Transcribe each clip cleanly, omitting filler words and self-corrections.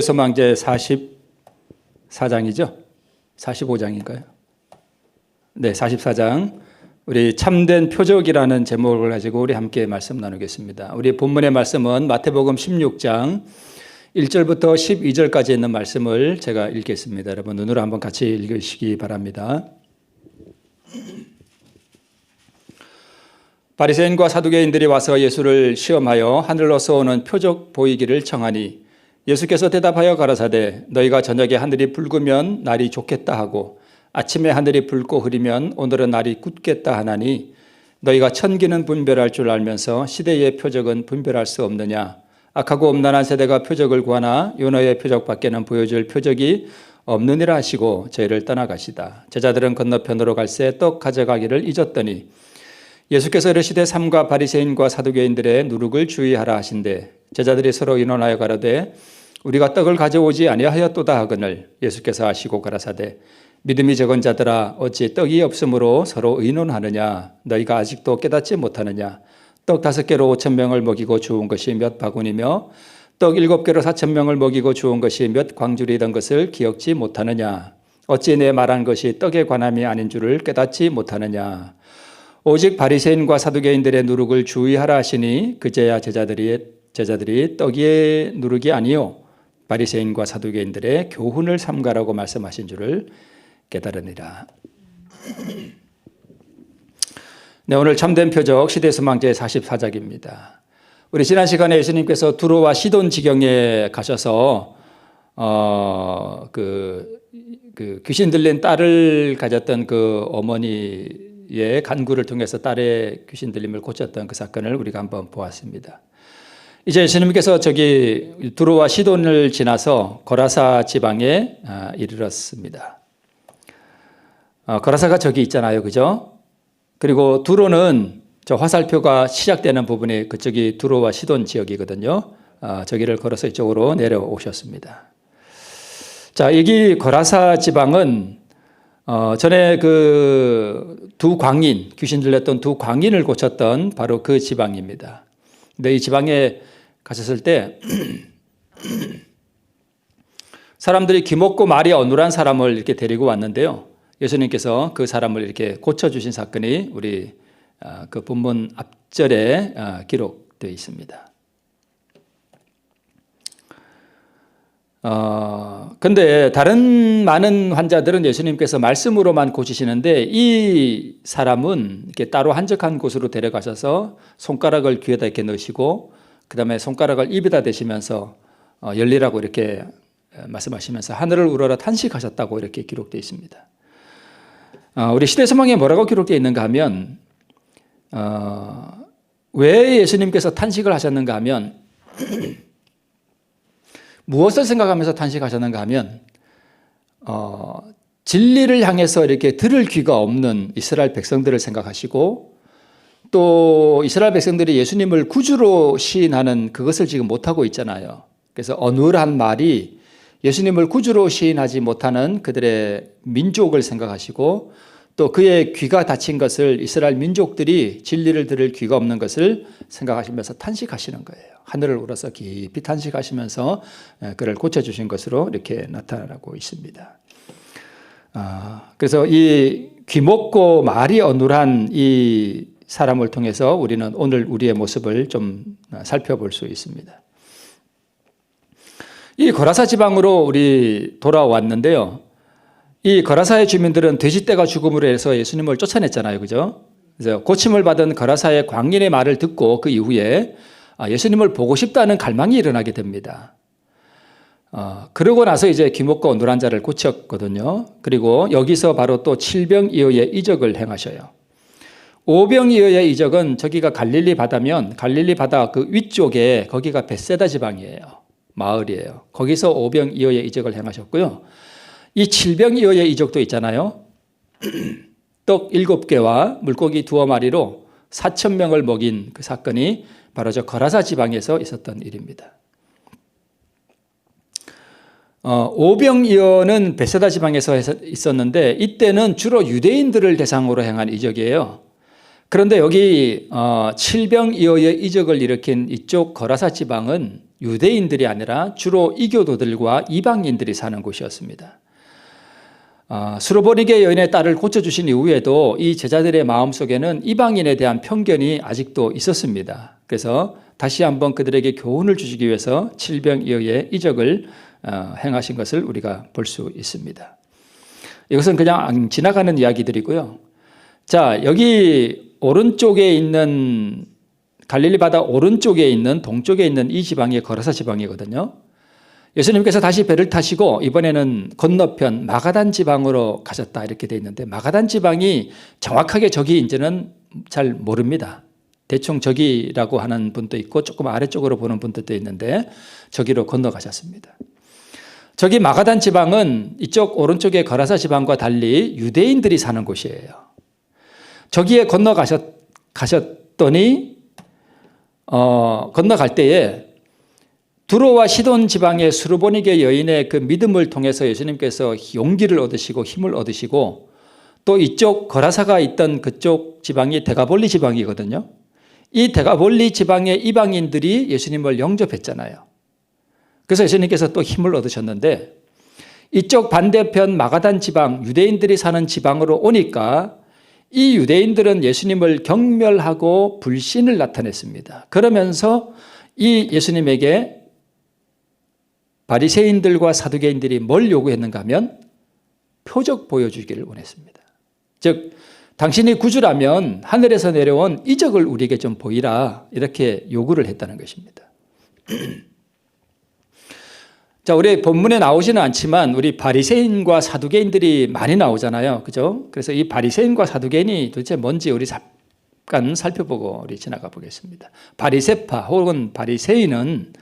소망제 44장이죠? 45장인가요? 네, 44장. 우리 참된 표적이라는 제목을 가지고 우리 함께 말씀 나누겠습니다. 우리 본문의 말씀은 마태복음 16장 1절부터 12절까지 있는 말씀을 제가 읽겠습니다. 여러분 눈으로 한번 같이 읽으시기 바랍니다. 바리새인과 사두개인들이 와서 예수를 시험하여 하늘로서 오는 표적 보이기를 청하니 예수께서 대답하여 가라사대 너희가 저녁에 하늘이 붉으면 날이 좋겠다 하고 아침에 하늘이 붉고 흐리면 오늘은 날이 굳겠다 하나니 너희가 천기는 분별할 줄 알면서 시대의 표적은 분별할 수 없느냐. 악하고 음란한 세대가 표적을 구하나 요나의 표적밖에는 보여줄 표적이 없느니라 하시고 저희를 떠나가시다. 제자들은 건너편으로 갈새 떡 가져가기를 잊었더니 예수께서 이르시되 삼가 바리새인과 사두개인들의 누룩을 주의하라 하신대 제자들이 서로 의논하여 가로되 우리가 떡을 가져오지 아니하였도다 하거늘 예수께서 하시고 가라사대 믿음이 적은 자들아 어찌 떡이 없으므로 서로 의논하느냐. 너희가 아직도 깨닫지 못하느냐. 떡 5개로 5,000명을 먹이고 주운 것이 몇 바구니며 떡 7개로 4,000명을 먹이고 주운 것이 몇 광줄이던 것을 기억지 못하느냐. 어찌 내 말한 것이 떡에 관함이 아닌 줄을 깨닫지 못하느냐. 오직 바리새인과 사두개인들의 누룩을 주의하라 하시니 그제야 제자들이 떡의 누룩이 아니요 바리새인과 사두개인들의 교훈을 삼가라고 말씀하신 줄을 깨달으니라. 네, 오늘 참된 표적 시대소망제 44장입니다. 우리 지난 시간에 예수님께서 두로와 시돈 지경에 가셔서 귀신 들린 딸을 가졌던 그 어머니의 간구를 통해서 딸의 귀신 들림을 고쳤던 그 사건을 우리가 한번 보았습니다. 이제 예수님께서 저기 두로와 시돈을 지나서 거라사 지방에 이르렀습니다. 거라사가 저기 있잖아요, 그죠? 그리고 두로는 저 화살표가 시작되는 부분이 그쪽이 두로와 시돈 지역이거든요. 저기를 걸어서 이쪽으로 내려오셨습니다. 자, 여기 거라사 지방은 전에 그 두 광인, 귀신 들렸던 두 광인을 고쳤던 바로 그 지방입니다. 근데 이 지방에 가셨을 때 사람들이 기먹고 말이 어눌한 사람을 이렇게 데리고 왔는데요. 예수님께서 그 사람을 이렇게 고쳐주신 사건이 우리 그 본문 앞절에 기록되어 있습니다. 근데 다른 많은 환자들은 예수님께서 말씀으로만 고치시는데 이 사람은 이렇게 따로 한적한 곳으로 데려가셔서 손가락을 귀에다 이렇게 넣으시고 그 다음에 손가락을 입에다 대시면서 열리라고 이렇게 말씀하시면서 하늘을 우러러 탄식하셨다고 이렇게 기록되어 있습니다. 우리 시대소망에 뭐라고 기록되어 있는가 하면 왜 예수님께서 탄식을 하셨는가 하면 무엇을 생각하면서 탄식하셨는가 하면 진리를 향해서 이렇게 들을 귀가 없는 이스라엘 백성들을 생각하시고 또 이스라엘 백성들이 예수님을 구주로 시인하는 그것을 지금 못하고 있잖아요. 그래서 어눌한 말이 예수님을 구주로 시인하지 못하는 그들의 민족을 생각하시고 또 그의 귀가 닫힌 것을 이스라엘 민족들이 진리를 들을 귀가 없는 것을 생각하시면서 탄식하시는 거예요. 하늘을 우러서 깊이 탄식하시면서 그를 고쳐주신 것으로 이렇게 나타나고 있습니다. 그래서 이 귀먹고 말이 어눌한 이 사람을 통해서 우리는 오늘 우리의 모습을 좀 살펴볼 수 있습니다. 이 거라사 지방으로 우리 돌아왔는데요. 이 거라사의 주민들은 돼지떼가 죽음으로 해서 예수님을 쫓아냈잖아요. 그죠? 그래서 고침을 받은 거라사의 광인의 말을 듣고 그 이후에 예수님을 보고 싶다는 갈망이 일어나게 됩니다. 그러고 나서 이제 귀먹고 어눌한 자를 고쳤거든요. 그리고 여기서 바로 또 7병이어의 이적을 행하셔요. 5병이어의 이적은 저기가 갈릴리 바다면 갈릴리 바다 그 위쪽에 거기가 벳세다 지방이에요. 마을이에요. 거기서 5병이어의 이적을 행하셨고요. 이 7병이어의 이적도 있잖아요. 떡 7개와 물고기 2마리로 4,000명을 먹인 그 사건이 바로 저 거라사 지방에서 있었던 일입니다. 5병이어는 벳세다 지방에서 있었는데 이때는 주로 유대인들을 대상으로 행한 이적이에요. 그런데 여기 7병이어의 이적을 일으킨 이쪽 거라사 지방은 유대인들이 아니라 주로 이교도들과 이방인들이 사는 곳이었습니다. 수로보니게 여인의 딸을 고쳐주신 이후에도 이 제자들의 마음속에는 이방인에 대한 편견이 아직도 있었습니다. 그래서 다시 한번 그들에게 교훈을 주시기 위해서 칠병이어의 이적을 행하신 것을 우리가 볼 수 있습니다. 이것은 그냥 지나가는 이야기들이고요. 자, 여기 오른쪽에 있는 갈릴리 바다 오른쪽에 있는 동쪽에 있는 이 지방이 거라사 지방이거든요. 예수님께서 다시 배를 타시고 이번에는 건너편 마가단 지방으로 가셨다 이렇게 돼 있는데 마가단 지방이 정확하게 저기인지는 잘 모릅니다. 대충 저기라고 하는 분도 있고 조금 아래쪽으로 보는 분들도 있는데 저기로 건너가셨습니다. 저기 마가단 지방은 이쪽 오른쪽의 거라사 지방과 달리 유대인들이 사는 곳이에요. 저기에 가셨더니 건너갈 때에 두로와 시돈 지방의 수르보니게 여인의 그 믿음을 통해서 예수님께서 용기를 얻으시고 힘을 얻으시고 또 이쪽 거라사가 있던 그쪽 지방이 데가볼리 지방이거든요. 이 데가볼리 지방의 이방인들이 예수님을 영접했잖아요. 그래서 예수님께서 또 힘을 얻으셨는데 이쪽 반대편 마가단 지방 유대인들이 사는 지방으로 오니까 이 유대인들은 예수님을 경멸하고 불신을 나타냈습니다. 그러면서 이 예수님에게 바리새인들과 사두개인들이 뭘 요구했는가 하면 표적 보여주기를 원했습니다. 즉 당신이 구주라면 하늘에서 내려온 이적을 우리에게 좀 보이라 이렇게 요구를 했다는 것입니다. 자, 우리 본문에 나오지는 않지만 우리 바리새인과 사두개인들이 많이 나오잖아요. 그죠? 그래서 이 바리새인과 사두개인이 도대체 뭔지 우리 잠깐 살펴보고 우리 지나가 보겠습니다. 바리새파 혹은 바리새인은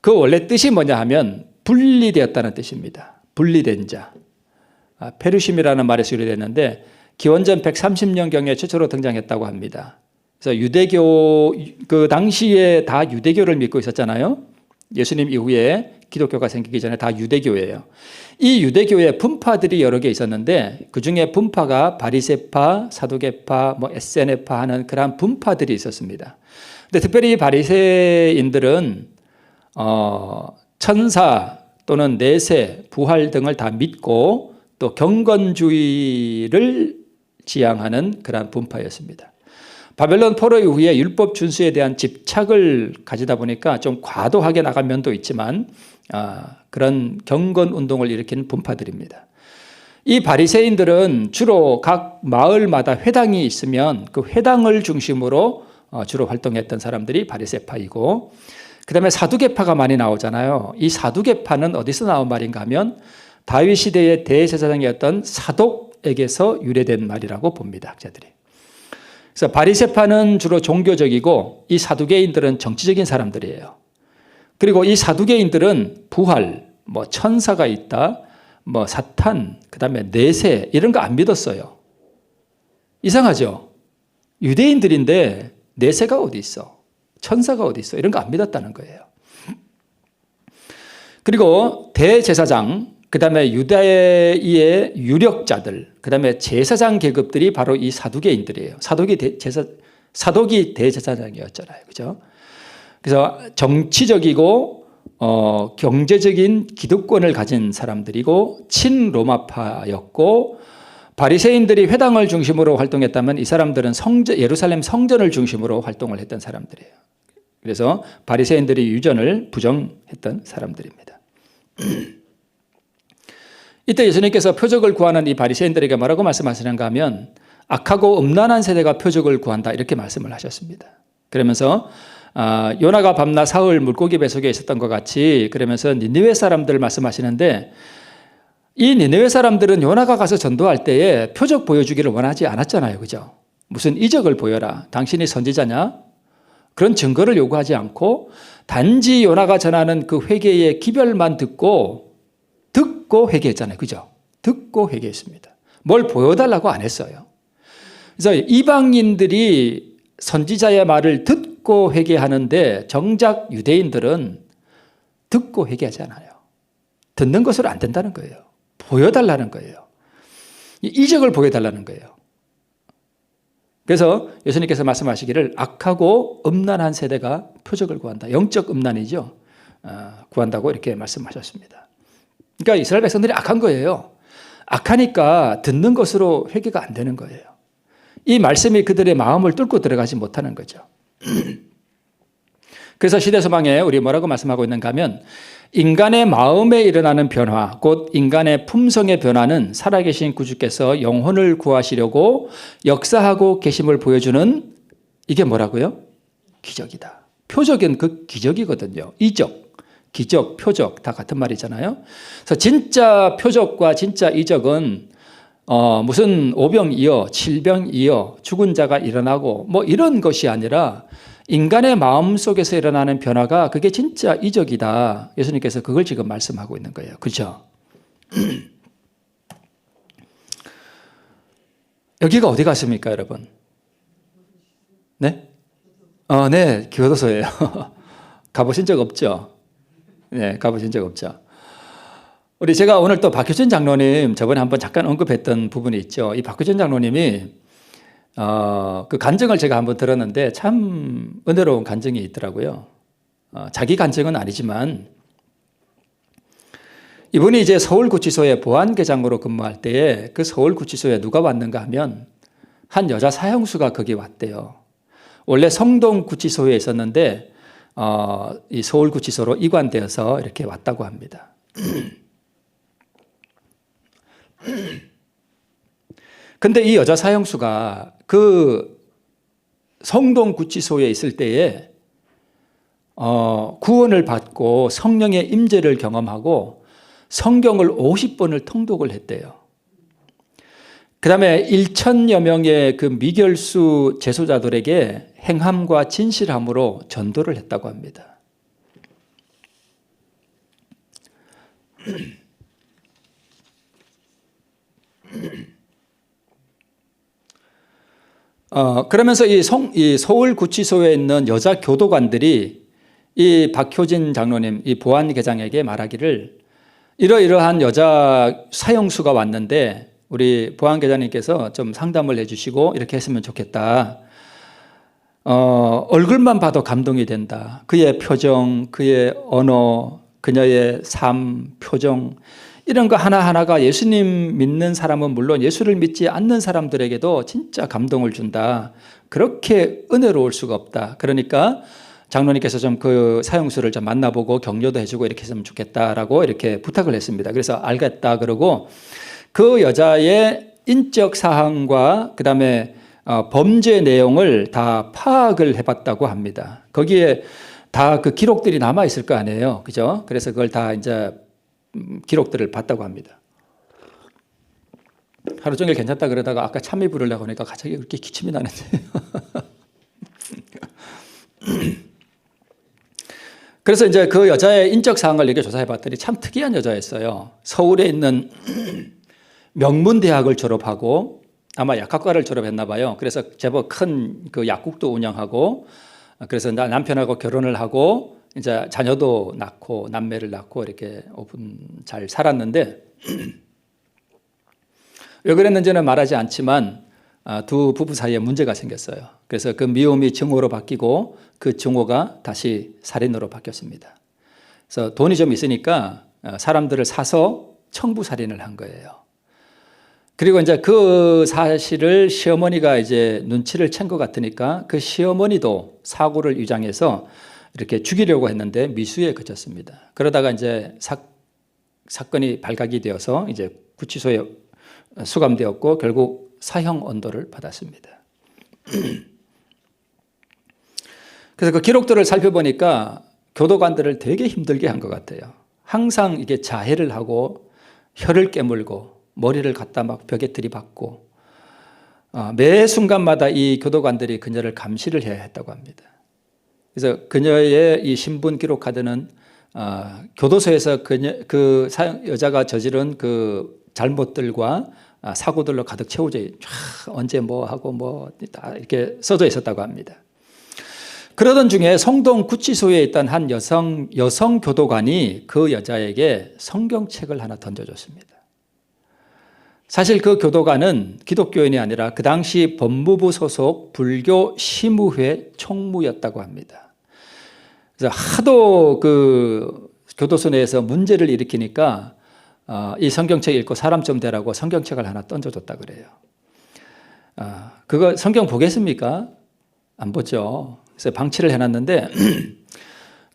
그 원래 뜻이 뭐냐 하면 분리되었다는 뜻입니다. 분리된 자. 페르심이라는 말에서 유래됐는데 기원전 130년경에 최초로 등장했다고 합니다. 그래서 유대교 그 당시에 다 유대교를 믿고 있었잖아요. 예수님 이후에 기독교가 생기기 전에 다 유대교예요. 이 유대교의 분파들이 여러 개 있었는데 그중에 분파가 바리새파, 사두개파, 에세네파 하는 그러한 분파들이 있었습니다. 근데 특별히 바리새인들은 천사 또는 내세, 부활 등을 다 믿고 또 경건주의를 지향하는 그러한 분파였습니다. 바벨론 포로 이후에 율법 준수에 대한 집착을 가지다 보니까 좀 과도하게 나간 면도 있지만 그런 경건 운동을 일으키는 분파들입니다. 이 바리새인들은 주로 각 마을마다 회당이 있으면 그 회당을 중심으로 주로 활동했던 사람들이 바리새파이고 그다음에 사두개파가 많이 나오잖아요. 이 사두개파는 어디서 나온 말인가 하면 다윗 시대의 대제사장이었던 사독에게서 유래된 말이라고 봅니다. 학자들이. 그래서 바리새파는 주로 종교적이고 이 사두개인들은 정치적인 사람들이에요. 그리고 이 사두개인들은 부활, 천사가 있다, 사탄, 그다음에 내세 이런 거 안 믿었어요. 이상하죠? 유대인들인데 내세가 어디 있어? 천사가 어디 있어? 이런 거 안 믿었다는 거예요. 그리고 대제사장, 그다음에 유다의 유력자들, 그다음에 제사장 계급들이 바로 이 사두개인들이에요. 사독이 대제사장이었잖아요. 그죠? 그래서 정치적이고 경제적인 기득권을 가진 사람들이고 친로마파였고 바리새인들이 회당을 중심으로 활동했다면 이 사람들은 예루살렘 성전을 중심으로 활동을 했던 사람들이에요. 그래서 바리새인들이 유전을 부정했던 사람들입니다. 이때 예수님께서 표적을 구하는 이 바리새인들에게 뭐라고 말씀하시는가 하면 악하고 음란한 세대가 표적을 구한다 이렇게 말씀을 하셨습니다. 그러면서 요나가 밤낮 사흘 물고기 뱃속에 있었던 것 같이 그러면서 니느웨 사람들 말씀하시는데 이 니느웨 사람들은 요나가 가서 전도할 때에 표적 보여주기를 원하지 않았잖아요. 그죠? 무슨 이적을 보여라. 당신이 선지자냐? 그런 증거를 요구하지 않고 단지 요나가 전하는 그 회개의 기별만 듣고 회개했잖아요. 그죠? 듣고 회개했습니다. 뭘 보여달라고 안 했어요. 그래서 이방인들이 선지자의 말을 듣고 회개하는데 정작 유대인들은 듣고 회개하지 않아요. 듣는 것으로 안 된다는 거예요. 보여달라는 거예요. 이적을 보여달라는 거예요. 그래서 예수님께서 말씀하시기를 악하고 음란한 세대가 표적을 구한다. 영적 음란이죠. 구한다고 이렇게 말씀하셨습니다. 그러니까 이스라엘 백성들이 악한 거예요. 악하니까 듣는 것으로 회개가 안 되는 거예요. 이 말씀이 그들의 마음을 뚫고 들어가지 못하는 거죠. 그래서 시대소망에 우리 뭐라고 말씀하고 있는가 하면 인간의 마음에 일어나는 변화, 곧 인간의 품성의 변화는 살아계신 구주께서 영혼을 구하시려고 역사하고 계심을 보여주는 이게 뭐라고요? 기적이다. 표적은 그 기적이거든요. 이적, 기적, 표적 다 같은 말이잖아요. 그래서 진짜 표적과 진짜 이적은 무슨 오병이어, 칠병이어, 죽은 자가 일어나고 뭐 이런 것이 아니라 인간의 마음 속에서 일어나는 변화가 그게 진짜 이적이다. 예수님께서 그걸 지금 말씀하고 있는 거예요. 그렇죠? 여기가 어디 갔습니까, 여러분? 네? 네, 교도소예요. 가보신 적 없죠? 네, 가보신 적 없죠? 제가 오늘 또 박효진 장로님 저번에 한번 잠깐 언급했던 부분이 있죠. 이 박효진 장로님이 그 간증을 제가 한번 들었는데 참 은혜로운 간증이 있더라고요. 자기 간증은 아니지만 이분이 이제 서울구치소에 보안계장으로 근무할 때에 그 서울구치소에 누가 왔는가 하면 한 여자 사형수가 거기 왔대요. 원래 성동구치소에 있었는데 이 서울구치소로 이관되어서 이렇게 왔다고 합니다. 근데 이 여자 사형수가 그 성동구치소에 있을 때에 구원을 받고 성령의 임재를 경험하고 성경을 50번을 통독을 했대요. 그 다음에 1,000여 명의 그 미결수 제소자들에게 행함과 진실함으로 전도를 했다고 합니다. 그러면서 이 서울구치소에 있는 여자 교도관들이 이 박효진 장로님, 이 보안계장에게 말하기를 이러이러한 여자 사형수가 왔는데 우리 보안계장님께서 좀 상담을 해주시고 이렇게 했으면 좋겠다. 얼굴만 봐도 감동이 된다. 그의 표정, 그의 언어, 그녀의 삶, 표정 이런 거 하나하나가 예수님 믿는 사람은 물론 예수를 믿지 않는 사람들에게도 진짜 감동을 준다. 그렇게 은혜로울 수가 없다. 그러니까 장로님께서 좀 그 사형수를 좀 만나보고 격려도 해주고 이렇게 했으면 좋겠다라고 이렇게 부탁을 했습니다. 그래서 알겠다 그러고 그 여자의 인적 사항과 그다음에 범죄 내용을 다 파악을 해봤다고 합니다. 거기에 다 그 기록들이 남아 있을 거 아니에요, 그죠? 그래서 그걸 다 이제 기록들을 봤다고 합니다. 하루 종일 괜찮다 그러다가 아까 참미 부르려고 하니까 갑자기 그렇게 기침이 나는데. 그래서 이제 그 여자의 인적 사항을 이렇게 조사해 봤더니 참 특이한 여자였어요. 서울에 있는 명문대학을 졸업하고 아마 약학과를 졸업했나 봐요. 그래서 제법 큰 그 약국도 운영하고 그래서 남편하고 결혼을 하고 이제 자녀도 낳고 남매를 낳고 이렇게 잘 살았는데 왜 그랬는지는 말하지 않지만 두 부부 사이에 문제가 생겼어요. 그래서 그 미움이 증오로 바뀌고 그 증오가 다시 살인으로 바뀌었습니다. 그래서 돈이 좀 있으니까 사람들을 사서 청부살인을 한 거예요. 그리고 이제 그 사실을 시어머니가 이제 눈치를 챈 것 같으니까 그 시어머니도 사고를 위장해서 이렇게 죽이려고 했는데 미수에 그쳤습니다. 그러다가 이제 사건이 발각이 되어서 이제 구치소에 수감되었고 결국 사형 언도를 받았습니다. 그래서 그 기록들을 살펴보니까 교도관들을 되게 힘들게 한 것 같아요. 항상 이게 자해를 하고 혀를 깨물고 머리를 갖다 막 벽에 들이박고 매 순간마다 이 교도관들이 그녀를 감시를 해야 했다고 합니다. 그래서 그녀의 이 신분 기록 카드는 교도소에서 그 여자가 저지른 그 잘못들과 사고들로 가득 채워져 언제 뭐 하고 뭐 이렇게 써져 있었다고 합니다. 그러던 중에 성동 구치소에 있던 한 여성 교도관이 그 여자에게 성경책을 하나 던져줬습니다. 사실 그 교도관은 기독교인이 아니라 그 당시 법무부 소속 불교 시무회 총무였다고 합니다. 그래서 하도 그 교도소 내에서 문제를 일으키니까 이 성경책 읽고 사람 좀 되라고 성경책을 하나 던져줬다 그래요. 그거 성경 보겠습니까? 안 보죠. 그래서 방치를 해놨는데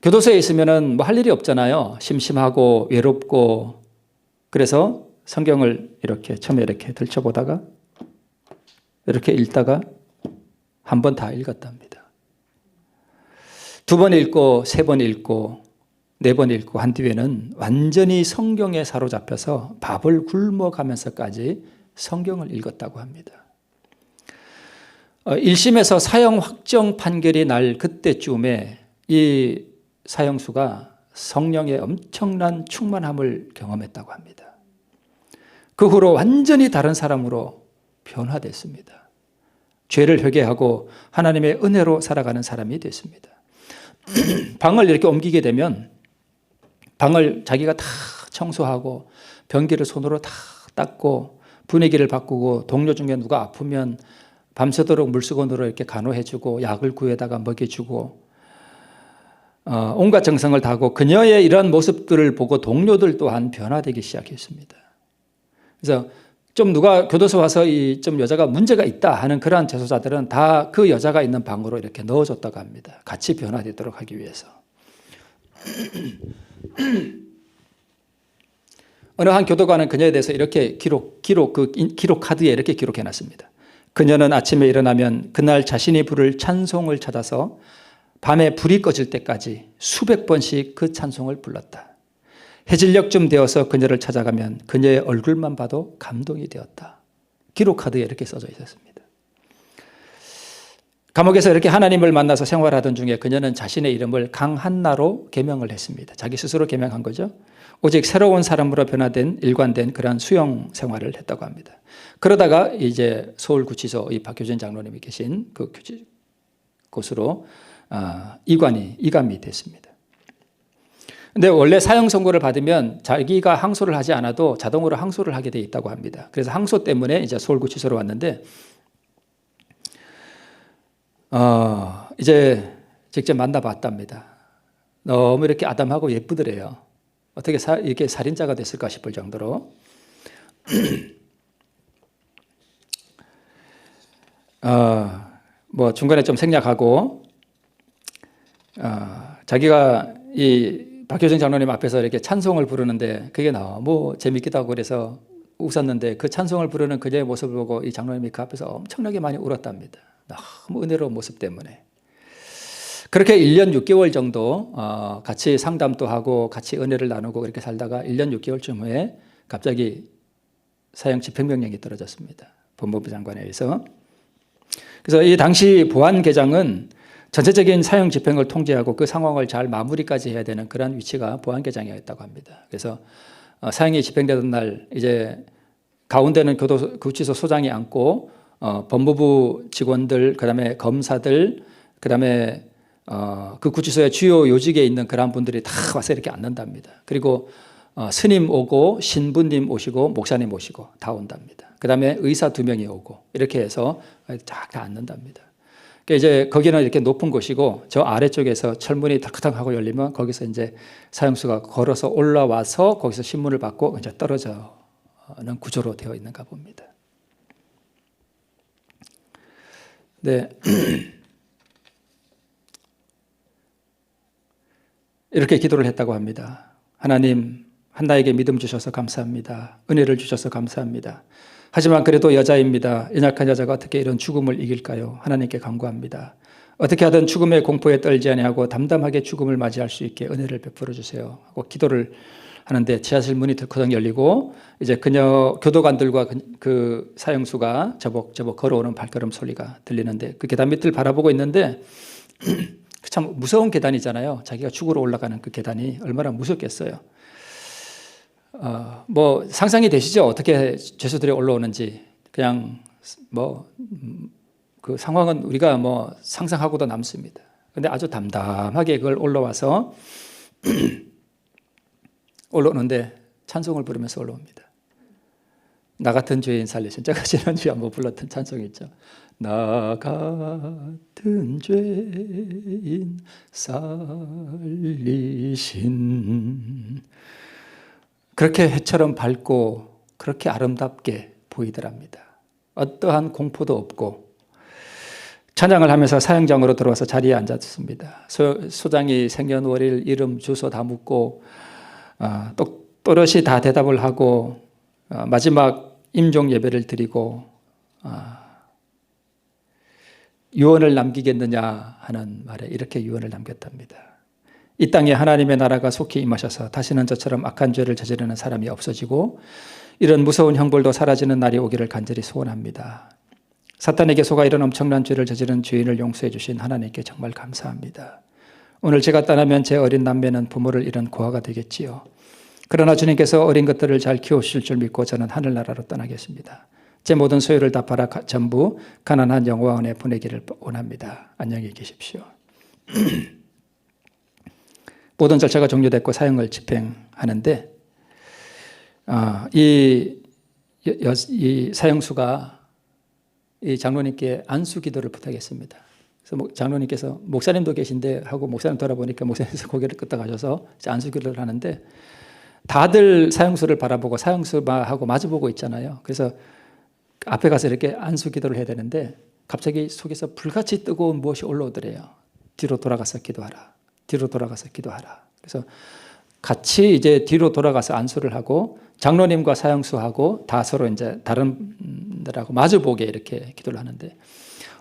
교도소에 있으면은 뭐 할 일이 없잖아요. 심심하고 외롭고. 그래서 성경을 이렇게 처음에 이렇게 들춰보다가 이렇게 읽다가 한 번 다 읽었답니다. 2번 읽고 3번 읽고 4번 읽고 한 뒤에는 완전히 성경에 사로잡혀서 밥을 굶어가면서까지 성경을 읽었다고 합니다. 1심에서 사형 확정 판결이 날 그때쯤에 이 사형수가 성령의 엄청난 충만함을 경험했다고 합니다. 그 후로 완전히 다른 사람으로 변화됐습니다. 죄를 회개하고 하나님의 은혜로 살아가는 사람이 됐습니다. 방을 이렇게 옮기게 되면 방을 자기가 다 청소하고 변기를 손으로 다 닦고 분위기를 바꾸고 동료 중에 누가 아프면 밤새도록 물수건으로 이렇게 간호해주고 약을 구해다가 먹여주고 온갖 정성을 다하고 그녀의 이런 모습들을 보고 동료들 또한 변화되기 시작했습니다. 그래서 좀 누가 교도소 와서 좀 여자가 문제가 있다 하는 그러한 재소자들은 다 그 여자가 있는 방으로 이렇게 넣어줬다고 합니다. 같이 변화되도록 하기 위해서. 어느 한 교도관은 그녀에 대해서 이렇게 기록 카드에 이렇게 기록해놨습니다. 그녀는 아침에 일어나면 그날 자신이 부를 찬송을 찾아서 밤에 불이 꺼질 때까지 수백 번씩 그 찬송을 불렀다. 해질녘쯤 되어서 그녀를 찾아가면 그녀의 얼굴만 봐도 감동이 되었다. 기록 카드에 이렇게 써져 있었습니다. 감옥에서 이렇게 하나님을 만나서 생활하던 중에 그녀는 자신의 이름을 강한나로 개명을 했습니다. 자기 스스로 개명한 거죠. 오직 새로운 사람으로 변화된 일관된 그러한 수용 생활을 했다고 합니다. 그러다가 이제 서울구치소 이 박효진 장로님이 계신 그 곳으로 이감이 됐습니다. 근데 원래 사형 선고를 받으면 자기가 항소를 하지 않아도 자동으로 항소를 하게 돼 있다고 합니다. 그래서 항소 때문에 이제 서울구치소로 왔는데 이제 직접 만나봤답니다. 너무 이렇게 아담하고 예쁘더래요. 어떻게 이렇게 살인자가 됐을까 싶을 정도로. 뭐 중간에 좀 생략하고 자기가 이 박효정 장로님 앞에서 이렇게 찬송을 부르는데 그게 너무 재밌기도 하고 그래서 웃었는데 그 찬송을 부르는 그녀의 모습을 보고 이 장로님이 그 앞에서 엄청나게 많이 울었답니다. 너무 은혜로운 모습 때문에. 그렇게 1년 6개월 정도 같이 상담도 하고 같이 은혜를 나누고 그렇게 살다가 1년 6개월쯤 후에 갑자기 사형 집행명령이 떨어졌습니다. 법무부 장관에 의해서. 그래서 이 당시 보안계장은 전체적인 사형 집행을 통제하고 그 상황을 잘 마무리까지 해야 되는 그런 위치가 보안계장이었다고 합니다. 그래서 사형이 집행되던 날 이제 가운데는 구치소 소장이 앉고 법무부 직원들, 그다음에 검사들, 그다음에 그 구치소의 주요 요직에 있는 그런 분들이 다 와서 이렇게 앉는답니다. 그리고 스님 오고 신부님 오시고 목사님 오시고 다 온답니다. 그다음에 의사 2명이 오고 이렇게 해서 쫙 다 앉는답니다. 이제 거기는 이렇게 높은 곳이고 저 아래쪽에서 철문이 탁탁 하고 열리면 거기서 이제 사형수가 걸어서 올라와서 거기서 신문을 받고 이제 떨어져는 구조로 되어 있는가 봅니다. 네. 이렇게 기도를 했다고 합니다. 하나님, 한나에게 믿음 주셔서 감사합니다. 은혜를 주셔서 감사합니다. 하지만 그래도 여자입니다. 연약한 여자가 어떻게 이런 죽음을 이길까요? 하나님께 간구합니다. 어떻게 하든 죽음의 공포에 떨지 아니하고 담담하게 죽음을 맞이할 수 있게 은혜를 베풀어 주세요. 하고 기도를 하는데 지하실 문이 덜커덕 열리고 이제 그녀 교도관들과 그 사형수가 저벅저벅 걸어오는 발걸음 소리가 들리는데 그 계단 밑을 바라보고 있는데 참 무서운 계단이잖아요. 자기가 죽으러 올라가는 그 계단이 얼마나 무섭겠어요. 뭐 상상이 되시죠? 어떻게 죄수들이 올라오는지. 그냥 뭐 그 상황은 우리가 뭐 상상하고도 남습니다. 근데 아주 담담하게 그걸 올라와서 올라오는데 찬송을 부르면서 올라옵니다. 나 같은 죄인 살리신, 제가 지난주에 한번 불렀던 찬송이 있죠. 나 같은 죄인 살리신. 그렇게 해처럼 밝고 그렇게 아름답게 보이더랍니다. 어떠한 공포도 없고. 찬양을 하면서 사형장으로 들어와서 자리에 앉았습니다. 소장이 생년월일, 이름, 주소 다 묻고 또렷이 다 대답을 하고 마지막 임종 예배를 드리고 유언을 남기겠느냐 하는 말에 이렇게 유언을 남겼답니다. 이 땅에 하나님의 나라가 속히 임하셔서 다시는 저처럼 악한 죄를 저지르는 사람이 없어지고 이런 무서운 형벌도 사라지는 날이 오기를 간절히 소원합니다. 사탄에게 속아 이런 엄청난 죄를 저지른 죄인을 용서해 주신 하나님께 정말 감사합니다. 오늘 제가 떠나면 제 어린 남매는 부모를 잃은 고아가 되겠지요. 그러나 주님께서 어린 것들을 잘 키우실 줄 믿고 저는 하늘나라로 떠나겠습니다. 제 모든 소유를 다 팔아 전부 가난한 영화원에 보내기를 원합니다. 안녕히 계십시오. 모든 절차가 종료됐고 사형을 집행하는데 이 사형수가 이 장로님께 안수 기도를 부탁했습니다. 그래서 장로님께서 목사님도 계신데 하고 목사님 돌아보니까 목사님께서 고개를 끄덕하셔서 안수 기도를 하는데 다들 사형수를 바라보고 사형수하고 마주보고 있잖아요. 그래서 앞에 가서 이렇게 안수 기도를 해야 되는데 갑자기 속에서 불같이 뜨거운 무엇이 올라오더래요. 뒤로 돌아가서 기도하라. 뒤로 돌아가서 기도하라. 그래서 같이 이제 뒤로 돌아가서 안수를 하고 장로님과 사형수하고 다 서로 이제 다른 분들하고 마주보게 이렇게 기도를 하는데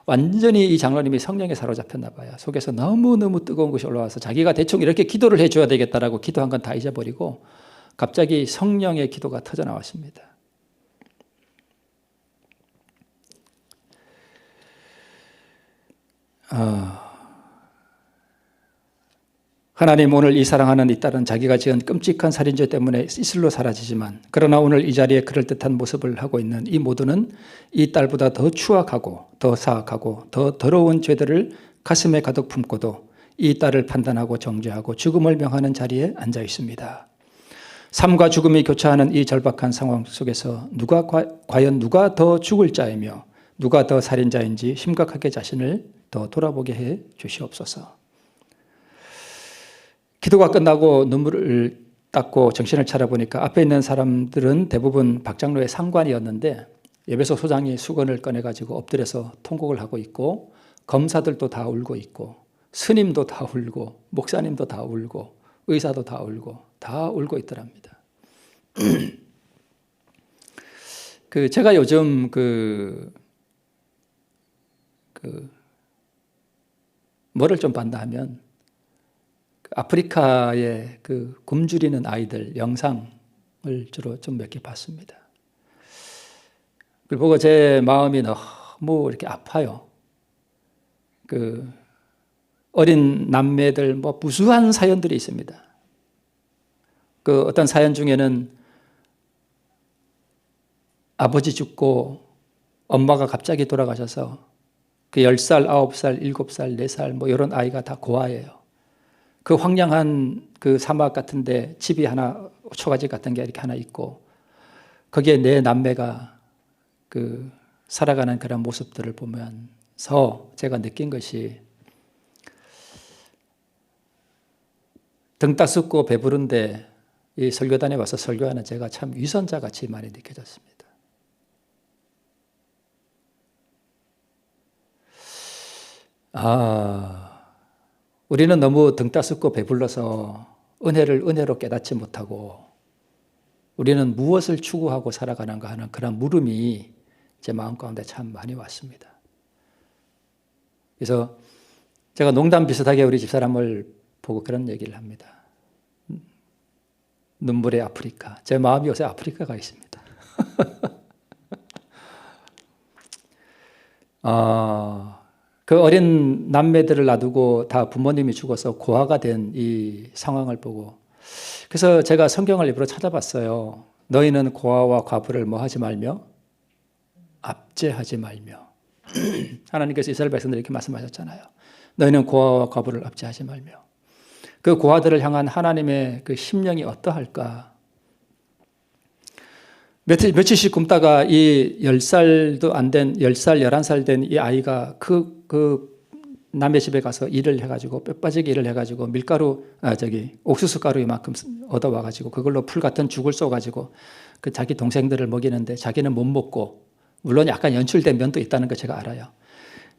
완전히 이 장로님이 성령에 사로잡혔나 봐요. 속에서 너무너무 뜨거운 것이 올라와서 자기가 대충 이렇게 기도를 해줘야 되겠다라고 기도한 건 다 잊어버리고 갑자기 성령의 기도가 터져 나왔습니다. 하나님, 오늘 이 사랑하는 이 딸은 자기가 지은 끔찍한 살인죄 때문에 이슬로 사라지지만 그러나 오늘 이 자리에 그럴듯한 모습을 하고 있는 이 모두는 이 딸보다 더 추악하고 더 사악하고 더 더러운 죄들을 가슴에 가득 품고도 이 딸을 판단하고 정죄하고 죽음을 명하는 자리에 앉아 있습니다. 삶과 죽음이 교차하는 이 절박한 상황 속에서 과연 누가 더 죽을 자이며 누가 더 살인자인지 심각하게 자신을 더 돌아보게 해 주시옵소서. 기도가 끝나고 눈물을 닦고 정신을 차려보니까 앞에 있는 사람들은 대부분 박 장로의 상관이었는데 예배소 소장이 수건을 꺼내가지고 엎드려서 통곡을 하고 있고 검사들도 다 울고 있고 스님도 다 울고 목사님도 다 울고 의사도 다 울고 있더랍니다. 제가 요즘 뭐를 좀 봤나 하면 아프리카의 굶주리는 아이들 영상을 주로 좀 몇 개 봤습니다. 그걸 보고 제 마음이 너무 이렇게 아파요. 어린 남매들 무수한 사연들이 있습니다. 어떤 사연 중에는 아버지 죽고 엄마가 갑자기 돌아가셔서 10살, 9살, 7살, 4살 이런 아이가 다 고아예요. 황량한 사막 같은데 집이 하나, 초가집 같은 게 이렇게 하나 있고 거기에 내 남매가 살아가는 그런 모습들을 보면서 제가 느낀 것이 등 따숩고 배부른데 이 설교단에 와서 설교하는 제가 참 위선자같이 많이 느껴졌습니다. 우리는 너무 등 따숩고 배불러서 은혜를 은혜로 깨닫지 못하고 우리는 무엇을 추구하고 살아가는가 하는 그런 물음이 제 마음 가운데 참 많이 왔습니다. 그래서 제가 농담 비슷하게 우리 집사람을 보고 그런 얘기를 합니다. 눈물의 아프리카. 제 마음이 요새 아프리카가 있습니다. 어린 남매들을 놔두고 다 부모님이 죽어서 고아가 된 이 상황을 보고 그래서 제가 성경을 일부러 찾아봤어요. 너희는 고아와 과부를 하지 말며 압제하지 말며 하나님께서 이스라엘 백성들에게 이렇게 말씀하셨잖아요. 너희는 고아와 과부를 압제하지 말며 그 고아들을 향한 하나님의 심령이 어떠할까? 며칠씩 굶다가 이 10살도 안 된, 10살, 11살 된 이 아이가 그 남의 집에 가서 일을 해가지고, 뼈 빠지게 일을 해가지고, 옥수수 가루 이만큼 얻어와가지고, 그걸로 풀 같은 죽을 쏘가지고, 그 자기 동생들을 먹이는데 자기는 못 먹고, 물론 약간 연출된 면도 있다는 거 제가 알아요.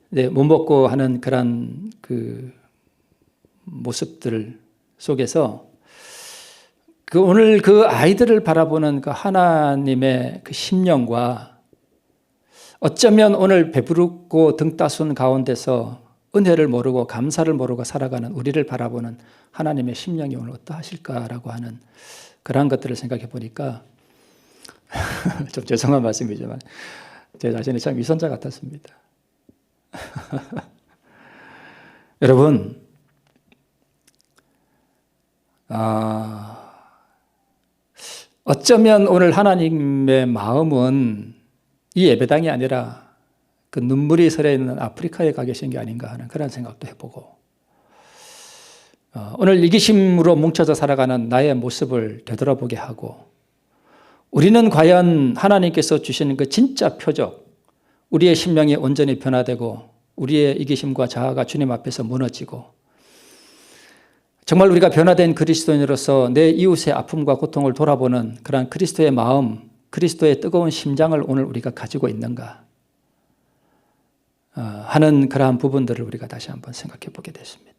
근데 못 먹고 하는 그런 그 모습들 속에서 오늘 그 아이들을 바라보는 그 하나님의 그 심령과 어쩌면 오늘 배부르고 등 따순 가운데서 은혜를 모르고 감사를 모르고 살아가는 우리를 바라보는 하나님의 심령이 오늘 어떠하실까라고 하는 그러한 것들을 생각해 보니까 좀 죄송한 말씀이지만 제 자신이 참 위선자 같았습니다. 여러분, 어쩌면 오늘 하나님의 마음은 이 예배당이 아니라 그 눈물이 서려 있는 아프리카에 가 계신 게 아닌가 하는 그런 생각도 해보고, 오늘 이기심으로 뭉쳐져 살아가는 나의 모습을 되돌아보게 하고, 우리는 과연 하나님께서 주시는 그 진짜 표적, 우리의 심령이 온전히 변화되고 우리의 이기심과 자아가 주님 앞에서 무너지고 정말 우리가 변화된 그리스도인으로서 내 이웃의 아픔과 고통을 돌아보는 그런 그리스도의 마음, 그리스도의 뜨거운 심장을 오늘 우리가 가지고 있는가 하는 그러한 부분들을 우리가 다시 한번 생각해 보게 됐습니다.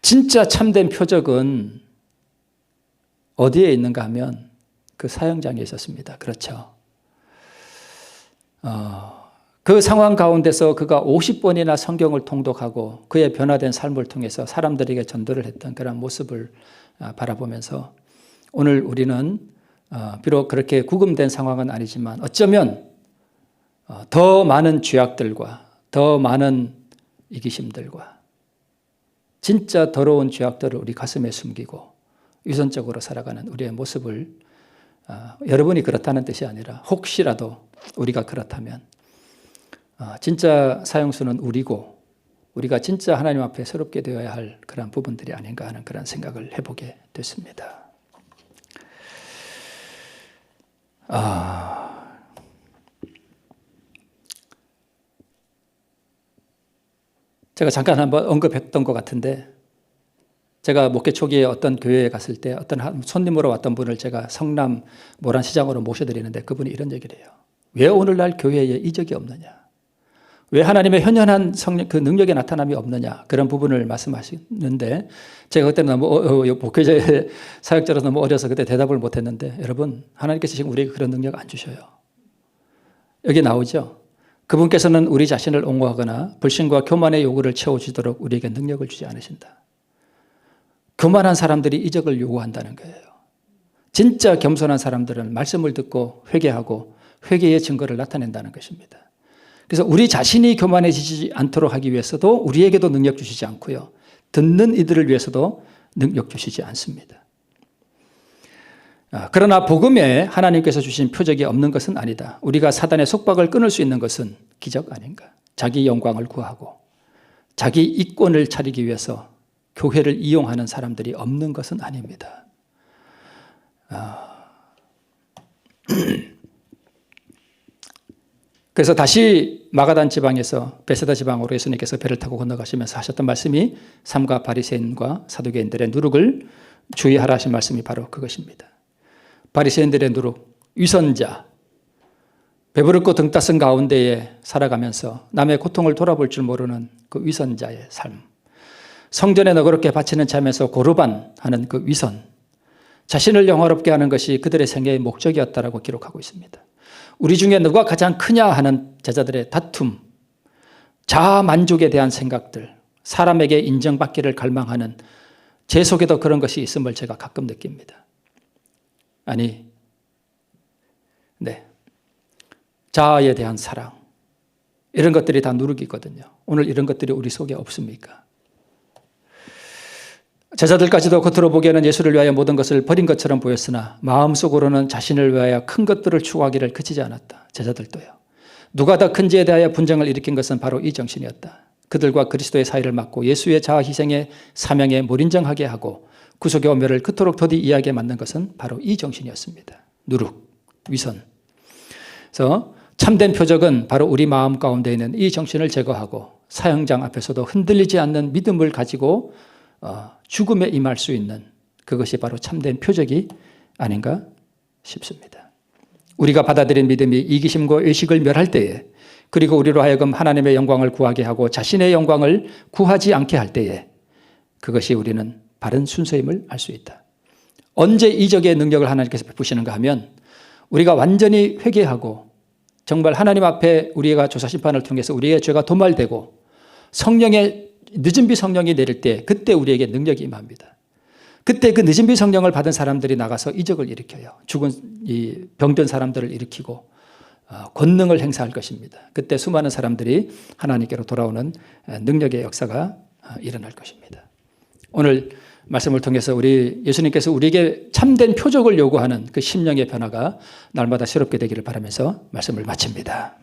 진짜 참된 표적은 어디에 있는가 하면 그 사형장에 있었습니다. 그렇죠. 그 상황 가운데서 그가 50번이나 성경을 통독하고 그의 변화된 삶을 통해서 사람들에게 전도를 했던 그런 모습을 바라보면서 오늘 우리는 비록 그렇게 구금된 상황은 아니지만 어쩌면 더 많은 죄악들과 더 많은 이기심들과 진짜 더러운 죄악들을 우리 가슴에 숨기고 위선적으로 살아가는 우리의 모습을 여러분이 그렇다는 뜻이 아니라 혹시라도 우리가 그렇다면 진짜 사형수는 우리고 우리가 진짜 하나님 앞에 새롭게 되어야 할 그런 부분들이 아닌가 하는 그런 생각을 해보게 됐습니다. 제가 잠깐 한번 언급했던 것 같은데 제가 목회 초기에 어떤 교회에 갔을 때 어떤 손님으로 왔던 분을 제가 성남 모란시장으로 모셔드리는데 그분이 이런 얘기를 해요. 왜 오늘날 교회에 이적이 없느냐? 왜 하나님의 현현한 그 능력의 나타남이 없느냐? 그런 부분을 말씀하시는데 제가 그때는 너무 목회자의 사역자로서 너무 어려서 그때 대답을 못했는데 여러분, 하나님께서 지금 우리에게 그런 능력 안 주셔요. 여기 나오죠? 그분께서는 우리 자신을 옹호하거나 불신과 교만의 요구를 채워주도록 우리에게 능력을 주지 않으신다. 교만한 사람들이 이적을 요구한다는 거예요. 진짜 겸손한 사람들은 말씀을 듣고 회개하고 회개의 증거를 나타낸다는 것입니다. 그래서 우리 자신이 교만해지지 않도록 하기 위해서도 우리에게도 능력 주시지 않고요. 듣는 이들을 위해서도 능력 주시지 않습니다. 그러나 복음에 하나님께서 주신 표적이 없는 것은 아니다. 우리가 사단의 속박을 끊을 수 있는 것은 기적 아닌가. 자기 영광을 구하고 자기 이권을 차리기 위해서 교회를 이용하는 사람들이 없는 것은 아닙니다. 그래서 다시 마가단 지방에서 베세다 지방으로 예수님께서 배를 타고 건너가시면서 하셨던 말씀이 삼가 바리새인과 사두개인들의 누룩을 주의하라 하신 말씀이 바로 그것입니다. 바리새인들의 누룩, 위선자, 배부르고 등 따슨 가운데에 살아가면서 남의 고통을 돌아볼 줄 모르는 그 위선자의 삶, 성전에 너그럽게 바치는 참에서 고르반하는 그 위선, 자신을 영화롭게 하는 것이 그들의 생애의 목적이었다라고 기록하고 있습니다. 우리 중에 누가 가장 크냐 하는 제자들의 다툼, 자아 만족에 대한 생각들, 사람에게 인정받기를 갈망하는 제 속에도 그런 것이 있음을 제가 가끔 느낍니다. 자아에 대한 사랑, 이런 것들이 다 누룩이거든요. 오늘 이런 것들이 우리 속에 없습니까? 제자들까지도 겉으로 보기에는 예수를 위하여 모든 것을 버린 것처럼 보였으나 마음속으로는 자신을 위하여 큰 것들을 추구하기를 그치지 않았다. 제자들도요. 누가 더 큰지에 대하여 분쟁을 일으킨 것은 바로 이 정신이었다. 그들과 그리스도의 사이를 막고 예수의 자아 희생의 사명에 몰인정하게 하고 구속의 오멸을 그토록 더디 이해하게 만든 것은 바로 이 정신이었습니다. 누룩, 위선. 그래서 참된 표적은 바로 우리 마음 가운데 있는 이 정신을 제거하고 사형장 앞에서도 흔들리지 않는 믿음을 가지고 죽음에 임할 수 있는 그것이 바로 참된 표적이 아닌가 싶습니다. 우리가 받아들인 믿음이 이기심과 의식을 멸할 때에, 그리고 우리로 하여금 하나님의 영광을 구하게 하고 자신의 영광을 구하지 않게 할 때에, 그것이 우리는 바른 순서임을 알 수 있다. 언제 이적의 능력을 하나님께서 베푸시는가 하면 우리가 완전히 회개하고 정말 하나님 앞에 우리가 조사심판을 통해서 우리의 죄가 도말되고 성령의 늦은 비 성령이 내릴 때, 그때 우리에게 능력이 임합니다. 그때 그 늦은 비 성령을 받은 사람들이 나가서 이적을 일으켜요. 죽은 이 병든 사람들을 일으키고 권능을 행사할 것입니다. 그때 수많은 사람들이 하나님께로 돌아오는 능력의 역사가 일어날 것입니다. 오늘 말씀을 통해서 우리 예수님께서 우리에게 참된 표적을 요구하는 그 심령의 변화가 날마다 새롭게 되기를 바라면서 말씀을 마칩니다.